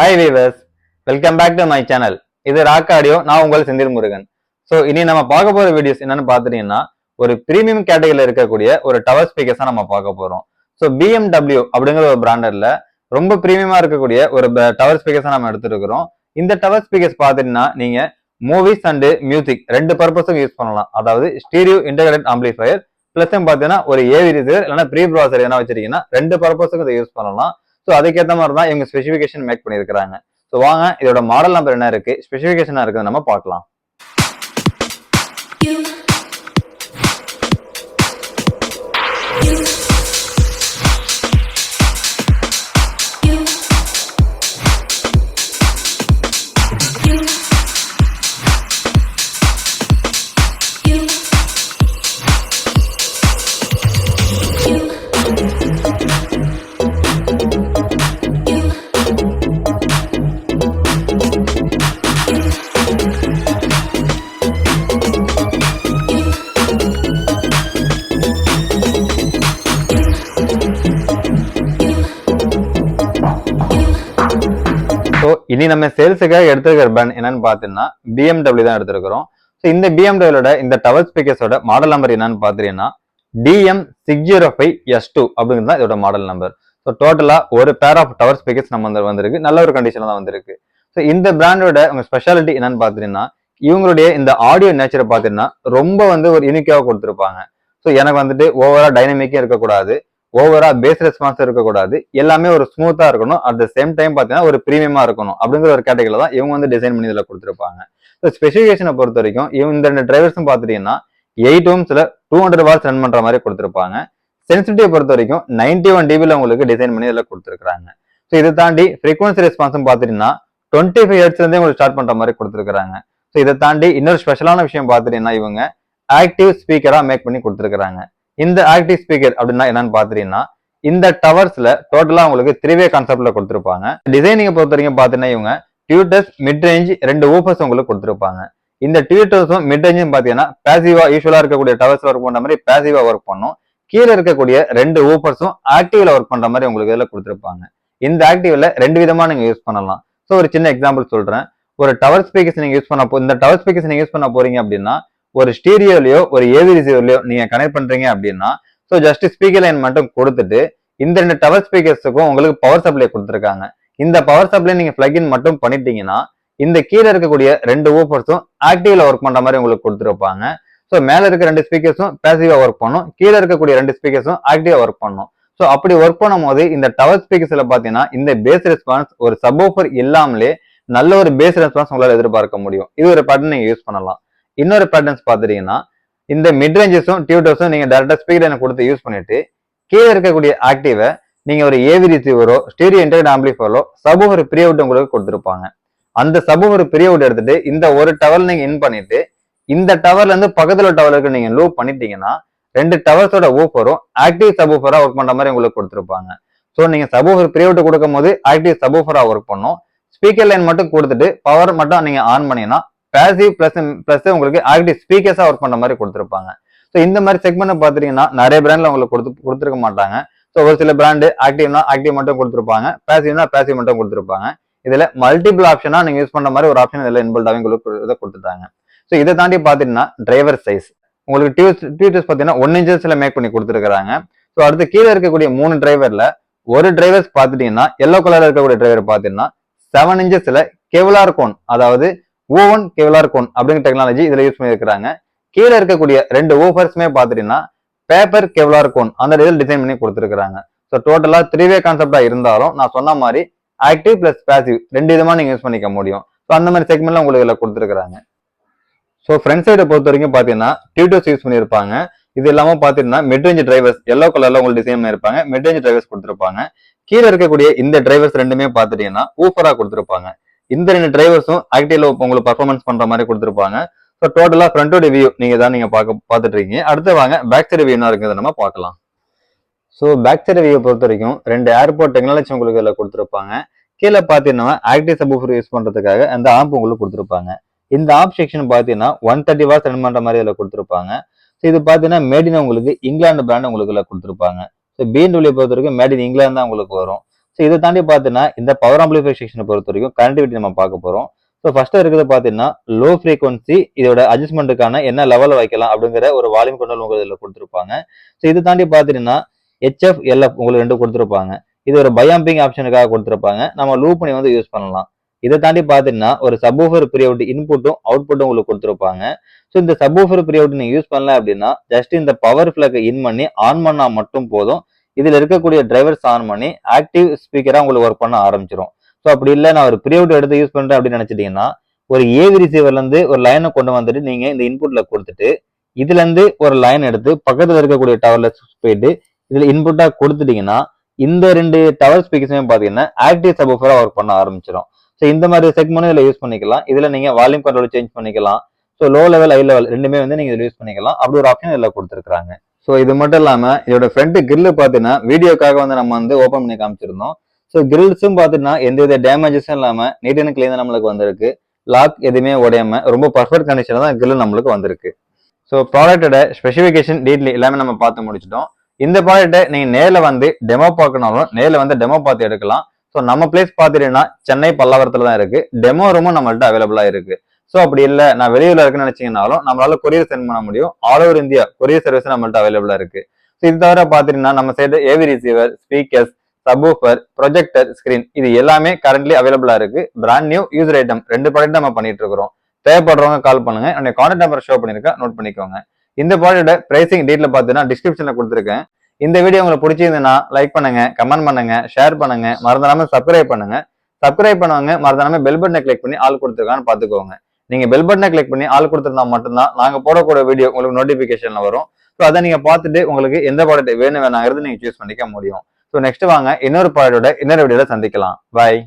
Hi viewers, welcome back to my channel. இது rock audio. நான் உங்கள் செந்தில் முருகன். ஸோ இனி நம்ம பார்க்க போற வீடியோஸ் என்னன்னு பாத்துட்டீங்கன்னா, ஒரு பிரீமியம் கேட்டகரியில இருக்கக்கூடிய ஒரு டவர் ஸ்பீக்கர்ஸா நம்ம பார்க்க போறோம். ஸோ BMW அப்படிங்கிற ஒரு பிராண்டட்ல ரொம்ப பிரீமியமா இருக்கக்கூடிய ஒரு டவர் ஸ்பீக்கர்ஸா நம்ம எடுத்துருக்கிறோம். இந்த டவர் ஸ்பீக்கர்ஸ் பாத்தீங்கன்னா நீங்க மூவிஸ் அண்ட் மியூசிக் ரெண்டு பர்பஸுக்கு யூஸ் பண்ணலாம். அதாவது ஸ்டீரியோ இன்டகிரேட்டட் ஆம்பிளிஃபயர் பிளஸ் பாத்தீங்கன்னா ஒரு ஏவி ரிசீவர் இல்லைன்னா ப்ரீ ப்ராசர் என்ன வச்சிருக்கீங்கன்னா ரெண்டு பர்பஸுக்கு இதை யூஸ் பண்ணலாம். ஸோ அதுக்கேற்ற மாதிரி தான் இவங்க ஸ்பெசிஃபிகேஷன் மேக் பண்ணியிருக்கிறாங்க. ஸோ வாங்க இதோட மாடல் நம்பர் என்ன இருக்கு, ஸ்பெசிஃபிகேஷனா இருக்குது நம்ம பார்க்கலாம். ஸோ இனி நம்ம சேல்ஸுக்காக எடுத்துருக்கிற பிராண்ட் என்னன்னு பார்த்தீங்கன்னா BMW தான் எடுத்திருக்கிறோம். ஸோ இந்த BMWட இந்த டவர் ஸ்பீக்கர்ஸோட மாடல் நம்பர் என்னன்னு பார்த்தீங்கன்னா DM605S2 அப்படிங்கிறது தான் இதோட மாடல் நம்பர். ஸோ டோட்டலா ஒரு பேர் ஆஃப் டவர் ஸ்பீக்கர்ஸ் நம்ம வந்திருக்கு, நல்ல ஒரு கண்டிஷன்ல தான் வந்திருக்கு. ஸோ இந்த பிராண்டோட உங்க ஸ்பெஷாலிட்டி என்னன்னு பார்த்தீங்கன்னா இவங்களுடைய இந்த ஆடியோ நேச்சரை பார்த்தீங்கன்னா ரொம்ப ஒரு யூனிக்காக கொடுத்துருப்பாங்க. ஸோ எனக்கு ஓவரா டைனமிக்கும் இருக்கக்கூடாது, ஓவரா பேஸ் ரெஸ்பான்ஸ் இருக்கக்கூடாது, எல்லாமே ஒரு ஸ்மூத்தா இருக்கணும். அட் த சேம் டைம் பாத்தீங்கன்னா ஒரு பிரீமியமா இருக்கணும் அப்படிங்கிற ஒரு கேட்டகரியில தான் இவங்க டிசைன் பண்ணி இதுல கொடுத்துருப்பாங்க. ஸ்பெசிஃபிகேஷனை பொறுத்த வரைக்கும் இந்த ரெண்டு டிரைவர்ஸும் பாத்துட்டீங்கன்னா 8 ohmsல 200 watts ரன் பண்ற மாதிரி கொடுத்துருப்பாங்க. சென்சிட்டிவ் பொறுத்த வரைக்கும் 91 dBல உங்களுக்கு டிசைன் பண்ணி இதுல கொடுத்துருக்காங்க. ஸோ இதை தாண்டி ஃப்ரீக்வன்சி ரெஸ்பான்ஸும் பாத்துட்டீங்கன்னா 25 Hz இருந்தே உங்களுக்கு ஸ்டார்ட் பண்ற மாதிரி கொடுத்துருக்காங்க. ஸோ இதை தாண்டி இன்னொரு ஸ்பெஷலான விஷயம் பாத்துட்டீங்கன்னா இவங்க ஆக்டிவ் ஸ்பீக்கரா மேக் பண்ணி கொடுத்துருக்காங்க. இந்த ஆக்டிவ் ஸ்பீக்கர் அப்படின்னா என்னன்னு பாத்தீங்கன்னா இந்த டவர்ஸ்ல டோட்டலா உங்களுக்கு 3-way கான்செப்ட்ல கொடுத்துருப்பாங்க. டிசைனிங் பொறுத்த வரைக்கும் பாத்தீங்கன்னா இவங்க டியூட்டர்ஸ் மிட் ரேஞ்ச் 2 ஊஃபர்ஸ் உங்களுக்கு கொடுத்துருப்பாங்க. இந்த டியூட்டர்ஸும் மிட் ரேஞ்சும் பாத்தீங்கன்னா பேசிவா யூஸ்வலா இருக்கக்கூடிய டவர்ஸ்ல ஒர்க் பண்ற மாதிரி பேசிவா ஒர்க் பண்ணும். கீழே இருக்கக்கூடிய 2 ஊஃபர்ஸும் ஆக்டிவ்ல ஒர்க் பண்ற மாதிரி உங்களுக்கு இதுல கொடுத்துருப்பாங்க. இந்த ஆக்டிவ்ல 2 விதமா நீங்க யூஸ் பண்ணலாம். ஸோ ஒரு சின்ன எக்ஸாம்பிள் சொல்றேன். ஒரு டவர் ஸ்பீக்கர்ஸ் நீங்க யூஸ் பண்ண இந்த டவர் ஸ்பீக்கர்ஸ் நீங்க யூஸ் பண்ண போறீங்க அப்படின்னா ஒரு ஸ்டீரியோலயோ ஒரு ஏவி ரிசீவர்லயோ நீங்க கனெக்ட் பண்றீங்க அப்படின்னா ஸோ ஜஸ்ட் ஸ்பீக்கர் லைன் மட்டும் கொடுத்துட்டு இந்த 2 டவர் ஸ்பீக்கர்ஸுக்கும் உங்களுக்கு பவர் சப்ளை கொடுத்துருக்காங்க. இந்த பவர் சப்ளை நீங்க பிளக்இன் மட்டும் பண்ணிட்டீங்கன்னா இந்த கீழே இருக்கக்கூடிய 2 ஊஃபர்ஸும் ஆக்டிவ்ல ஒர்க் பண்ற மாதிரி உங்களுக்கு கொடுத்துருப்பாங்க. ஸோ மேல இருக்க 2 ஸ்பீக்கர்ஸும் பேசிவா ஒர்க் பண்ணும், கீழே இருக்கக்கூடிய 2 ஸ்பீக்கர்ஸும் ஆக்டிவா ஒர்க் பண்ணும். ஸோ அப்படி ஒர்க் பண்ணும் போது இந்த டவர் ஸ்பீக்கர்ஸ்ல பாத்தீங்கன்னா இந்த பேஸ் ரெஸ்பான்ஸ் ஒரு சப்வூஃபர் இல்லாமலே நல்ல ஒரு பேஸ் ரெஸ்பான்ஸ் உங்களால எதிர்பார்க்க முடியும். இது ஒரு பேட்டர்ன் நீங்க யூஸ் பண்ணலாம். இன்னொரு பேட்டர்ன்ஸ் பாத்துட்டீங்கன்னா இந்த மிட் ரேஞ்சஸும் டியூட்டர்ஸும் நீங்க டேரக்டா ஸ்பீக்கர் கொடுத்து யூஸ் பண்ணிட்டு கீழே இருக்கக்கூடிய ஆக்டிவை நீங்க ஒரு ஏவி ரிசீவரோ ஸ்டீரியோ இன்டகிரேட்டட் ஆம்பிளிஃபயரோ சப்வூஃபர் ப்ரீ அவுட் உங்களுக்கு கொடுத்துருப்பாங்க. அந்த சப்வூஃபர் ப்ரீ அவுட் எடுத்துட்டு இந்த ஒரு டவர் நீங்க இன் பண்ணிட்டு இந்த டவர்ல இருந்து பக்கத்துல டவருக்கு நீங்க லூப் பண்ணிட்டீங்கன்னா 2 டவர்ஸோட ஊஃபரும் ஆக்டிவ் சப்வூஃபரா ஒர்க் பண்ற மாதிரி உங்களுக்கு கொடுத்துருப்பாங்க. ஸோ நீங்க சப்வூஃபர் ப்ரீ அவுட் கொடுக்கும் போது ஆக்டிவ் சப்வூஃபரா ஒர்க் பண்ணும். ஸ்பீக்கர் லைன் மட்டும் கொடுத்துட்டு பவர் மட்டும் நீங்க ஆன் பண்ணீங்கன்னா பேசிவ் பிளஸ் உங்களுக்கு ஆக்டிவ் ஸ்பீக்கர்ஸா ஒர்க் பண்ற மாதிரி கொடுத்துருப்பாங்க. ஸோ இந்த மாதிரி செக்மெண்ட் பாத்தீங்கன்னா நிறைய பிராண்ட்ல உங்களுக்கு கொடுத்துருக்க மாட்டாங்க. ஸோ ஒரு சில பிராண்டு ஆக்டிவ்னா ஆக்டிவ் மட்டும் கொடுத்துருப்பாங்க, பேசிவ்னா பேசிவ் மட்டும் கொடுத்துருப்பாங்க. இதுல மல்டிபிள் ஆப்ஷனா நீங்க யூஸ் பண்ற மாதிரி ஒரு ஆப்ஷன் இதுல இன்பில்டாவே உங்களுக்கு இதை கொடுத்துட்டாங்க. ஸோ இதை தாண்டி பாத்தீங்கன்னா டிரைவர் சைஸ் உங்களுக்கு டியூட்டர்ஸ் பாத்தீங்கன்னா 1 inches மேக் பண்ணி கொடுத்துருக்காங்க. ஸோ அடுத்து கீழே இருக்கக்கூடிய 3 டிரைவர்ல ஒரு டிரைவர்ஸ் பாத்துட்டீங்கன்னா எல்லோ கலர்ல இருக்கக்கூடிய டிரைவர் பாத்தீங்கன்னா 7 inches கெவ்லார் கோன், அதாவது ஓவன் கெவ்லார் கோன் அப்படிங்கிற டெக்னாலஜி இதுல யூஸ் பண்ணிருக்காங்க. கீழே இருக்கக்கூடிய 2 ஊஃபர்ஸ்மே பாத்துட்டீங்கன்னா பேப்பர் கெவ்லார் கோன் அந்த இதில் டிசைன் பண்ணி கொடுத்துருக்காங்க. ஸோ டோட்டலா 3-way கான்செப்டா இருந்தாலும் நான் சொன்ன மாதிரி ஆக்டிவ் பிளஸ் பேசிவ் 2 விதமா நீங்க யூஸ் பண்ணிக்க முடியும். ஸோ அந்த மாதிரி செக்மெண்ட்ல உங்களுக்கு இதுல கொடுத்துருக்காங்க. ஸோ ஃப்ரண்ட் சைடை பொறுத்த வரைக்கும் பாத்தீங்கன்னா டியூட்டர்ஸ் யூஸ் பண்ணியிருப்பாங்க. இது இல்லாம பாத்தீங்கன்னா மிட் ரேஞ்ச் டிரைவர்ஸ் எல்லோ கலர்ல உங்களுக்கு டிசைன் பண்ணிருப்பாங்க, மிட் ரேஞ்ச் டிரைவர்ஸ் கொடுத்துருப்பாங்க. கீழே இருக்கக்கூடிய இந்த டிரைவர்ஸ் ரெண்டுமே பாத்துட்டீங்கன்னா ஊஃபரா கொடுத்துருப்பாங்க. இந்த 2 டிரைவர்ஸும் ஆக்டிவ்ல உங்களுக்கு பர்ஃபார்மன்ஸ் பண்ற மாதிரி கொடுத்துருப்பாங்க. ஸோ டோட்டலா ஃப்ரண்டோட வியூ நீங்க பாத்துட்டு இருக்கீங்க. அடுத்து வாங்க பேக் சைடு வியூ இருக்கிறத நம்ம பார்க்கலாம். ஸோ பேக் சைடு வியூ பொறுத்த வரைக்கும் 2 ஏர்போர்ட் டெக்னாலஜி உங்களுக்கு இதுல கொடுத்துருப்பாங்க. கீழே பாத்தீங்கன்னா ஆக்டிவ் சப்வூஃபர் யூஸ் பண்றதுக்காக அந்த ஆம்ப் உங்களுக்கு கொடுத்துருப்பாங்க. இந்த ஆப் செக்ஷன் பாத்தீங்கன்னா 130 watts ரன் பண்ற மாதிரி இதுல கொடுத்துருப்பாங்க. ஸோ இது பாத்தீங்கன்னா மேட் இன் உங்களுக்கு இங்கிலாந்து பிராண்ட் உங்களுக்கு இதுல கொடுத்துருப்பாங்க. ஸோ BMW பொறுத்த வரைக்கும் மேட் இன் இங்கிலாந்து தான் உங்களுக்கு வரும். ஸோ இதை தாண்டி பார்த்தீங்கன்னா இந்த பவர் ஆம்பிளிஃபை செக்ஷனை பொறுத்த வரைக்கும் கனெக்டிவிட்டி நம்ம பார்க்க போகிறோம். ஸோ ஃபர்ஸ்ட் இருக்கிறது பார்த்தீங்கன்னா லோ ஃப்ரீக்வன்சி இதோட அட்ஜஸ்ட்மெண்ட்டுக்கான என்ன லெவலில் வைக்கலாம் அப்படிங்கிற ஒரு வால்யூம் கண்ட்ரோல் உங்களுக்கு இதில் கொடுத்துருப்பாங்க. ஸோ இது தாண்டி பார்த்தீங்கன்னா HF LF உங்களுக்கு 2 கொடுத்துருப்பாங்க. இது ஒரு பயாம்பிங் ஆப்ஷனுக்காக கொடுத்துருப்பாங்க. நம்ம லூப் பண்ணி வந்து யூஸ் பண்ணலாம். இதை தாண்டி பார்த்தீங்கன்னா ஒரு சப்வூஃபர் ப்ரீஅவுட் இன்புட்டும் அவுட்புட்டும் உங்களுக்கு கொடுத்துருப்பாங்க. ஸோ இந்த சப்வூஃபர் ப்ரீஅவுட் நீங்கள் யூஸ் பண்ணல அப்படின்னா ஜஸ்ட் இந்த பவர் ஃபிளக்கை இன் பண்ணி ஆன் பண்ணா மட்டும் போதும். இதில் இருக்கக்கூடிய டிரைவர்ஸ் ஆன் பண்ணி ஆக்டிவ் ஸ்பீக்கராக உங்களுக்கு ஒர்க் பண்ண ஆரம்பிச்சிடும். ஸோ அப்படி இல்லை நான் ஒரு ப்ரீஅவுட் எடுத்து யூஸ் பண்ணுறேன் அப்படின்னு நினச்சிட்டிங்கன்னா ஒரு ஏவி ரிசீவர்லேருந்து ஒரு லைனை கொண்டு வந்துட்டு நீங்கள் இந்த இன்புட்டில் கொடுத்துட்டு இதுலேருந்து ஒரு லைன் எடுத்து பக்கத்தில் இருக்கக்கூடிய டவரில் போயிட்டு இதில் இன்புட்டாக கொடுத்துட்டீங்கன்னா இந்த 2 டவர் ஸ்பீக்கர்ஸுமே பார்த்தீங்கன்னா ஆக்டிவ் சப்வூஃபராக ஒர்க் பண்ண ஆரம்பிச்சிடும். ஸோ இந்த மாதிரி செக்மெண்ட் இதில் யூஸ் பண்ணிக்கலாம். இதில் நீங்கள் வால்யூம் கண்ட்ரோல் சேஞ்ச் பண்ணிக்கலாம். So low level high level ரெண்டுமே வந்து நீங்கள் இதில் யூஸ் பண்ணிக்கலாம். அப்படி ஒரு ஆப்ஷன் இதில் கொடுத்துருக்காங்க. ஸோ இது மட்டும் இல்லாமல் இதோட ஃப்ரண்ட் கிரில் பார்த்தீங்கன்னா வீடியோக்காக வந்து நம்ம வந்து ஓப்பன் பண்ணி காமிச்சிருந்தோம். ஸோ கிரில்ஸும் பார்த்தீங்கன்னா எந்தவித டேமேஜஸும் இல்லாமல் நீட் அண்ட் கிளீன் நம்மளுக்கு வந்திருக்கு. லாக் எதுவுமே உடையாம ரொம்ப பர்ஃபெக்ட் கண்டிஷனில் தான் கிரில் நம்மளுக்கு வந்திருக்கு. ஸோ ப்ராடக்டோட ஸ்பெசிஃபிகேஷன் டீட்டெயில் எல்லாமே நம்ம பார்த்து முடிச்சிட்டோம். இந்த ப்ராடக்ட்டை நீங்கள் நேரில் வந்து டெமோ பார்க்கணும்னாலும் நேரில் வந்து டெமோ பார்த்து எடுக்கலாம். ஸோ நம்ம பிளேஸ் பார்த்துட்டீங்கன்னா சென்னை பல்லாவரத்தில் தான் இருக்கு. டெமோ ரூமும் நம்மள்ட்ட அவைலபிளாக இருக்கு. ஸோ அப்படி இல்லை நான் வெளியூர்ல இருக்குன்னு நினைச்சீங்கன்னாலும் நம்மளால கொரியர் சென்ட் பண்ண முடியும். All over India courier service நம்மள்ட்ட அவைலபிளா இருக்கு. ஸோ இது தவிர பார்த்தீங்கன்னா நம்ம side AV receiver, speakers, subwoofer, projector, screen இது எல்லாமே கரண்ட்லி அவைலபிளா இருக்கு. Brand new user item 2 product நம்ம பண்ணிட்டு இருக்கிறோம். தேவைப்படுறவங்க கால் பண்ணுங்க. என்னுடைய கான்டாக்ட் நம்பர் ஷோ பண்ணிருக்கேன், நோட் பண்ணிக்கோங்க. இந்த ப்ராடக்ட்டோட பிரைசிங் டீட்டெயில் பார்த்தீங்கன்னா டிஸ்கிரிப்ஷன்ல கொடுத்துருக்கேன். இந்த வீடியோ உங்களுக்கு பிடிச்சிருந்ததுன்னா லைக் பண்ணுங்க, கமெண்ட் பண்ணுங்க, ஷேர் பண்ணுங்க, மறந்துடாம சப்ஸ்கிரைப் பண்ணுங்க. சப்ஸ்கிரைப் பண்ணுவாங்க மறந்துடாம பெல் பட்டனை கிளிக் பண்ணி ஆல் கொடுத்துருக்கான்னு பார்த்துக்கோங்க. நீங்க பெல் பட்டனை கிளிக் பண்ணி ஆல் கொடுத்துருந்தா மட்டும்தான் நாங்க போடக்கூடிய வீடியோ உங்களுக்கு நோட்டிபிகேஷன்ல வரும். ஸோ அதை நீங்க பார்த்துட்டு உங்களுக்கு எந்த ப்ராடக்ட் வேணும் வேணாங்கிறது நீங்க சூஸ் பண்ணிக்க முடியும். ஸோ நெக்ஸ்ட் வாங்க இன்னொரு ப்ராடக்டோட இன்னொரு வீடியோல சந்திக்கலாம். பாய்.